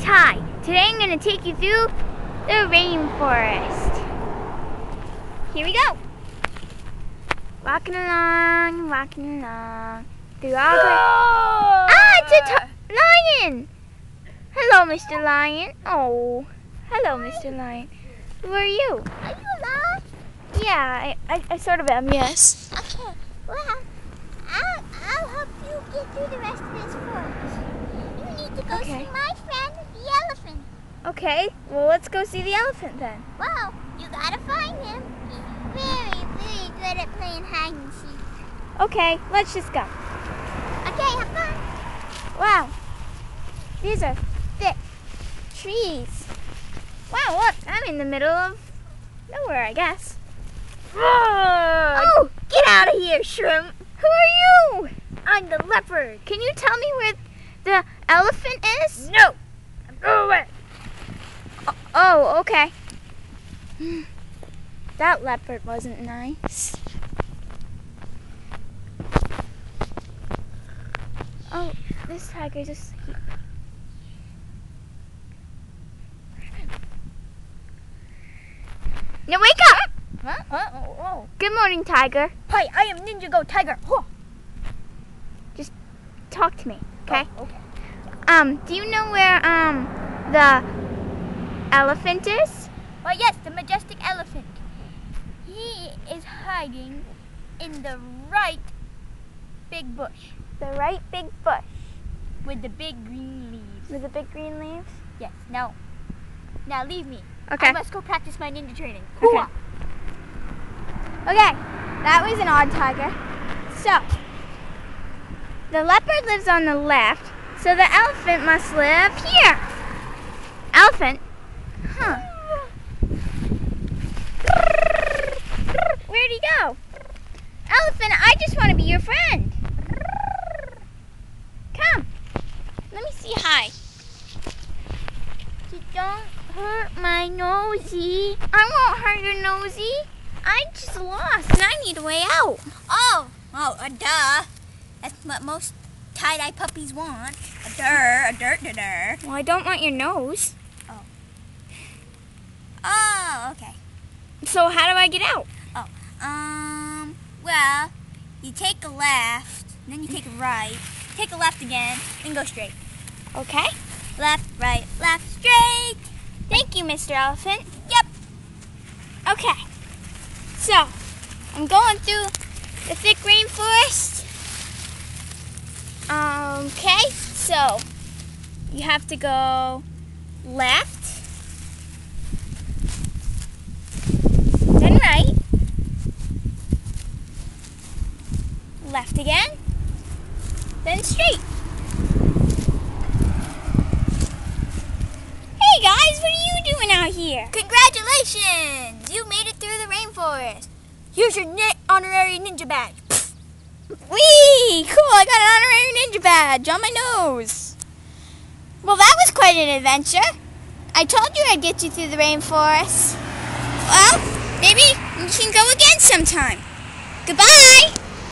Ty. Today I'm going to take you through the rainforest. Here we go. Walking along through all the... Ah, it's a lion! Hello, Mr. Lion. Oh, hello, Mr. Lion. Who are you? Are you a lion? Yeah, I sort of am, yes. Okay, well, I'll help you get through the rest of this forest. You need to go see my friend, the elephant. Okay, well, let's go see the elephant then. Well, you gotta find him. He's very, very good at playing hide and seek. Okay, let's just go. Okay, have fun. Wow, these are thick trees. Wow, look, I'm in the middle of nowhere, I guess. Oh, Get out of here, shrimp. who are you? I'm the leopard. Can you tell me where the elephant is? No. Go away. Oh, okay. That leopard wasn't nice. Oh, this tiger just... Now wake up! Huh? Good morning, tiger. Hi, I am Ninja Go Tiger. Just talk to me, okay? Oh, okay. Do you know where, the elephant is? Well, yes, the majestic elephant. He is hiding in the right big bush The right big bush with the big green leaves. with the big green leaves? Yes, now leave me. Okay. I must go practice my ninja training. Okay. Okay, that was an odd tiger. So, the leopard lives on the left, so the elephant must live here. Elephant? Huh. Where'd he go? Elephant, I just want to be your friend. Come. Let me see hi. Don't hurt my nosy. I won't hurt your nosy. I just lost and I need a way out. Duh. That's what most tie-dye puppies want. A dirt. Well, I don't want your nose. Oh, okay. So how do I get out? Well, you take a left, then you take a right, take a left again, then go straight. Okay. Left, right, left, straight. Thank you, Mr. Elephant. Yep. Okay. So, I'm going through the thick rainforest. Okay, so you have to go left, then right, left again, then straight. Hey guys, what are you doing out here? Congratulations! You made it through the rainforest. Here's your honorary ninja badge. Whee! Cool, I got an honorary ninja badge on my nose. Well, that was quite an adventure. I told you I'd get you through the rainforest. Well, maybe we can go again sometime. Goodbye!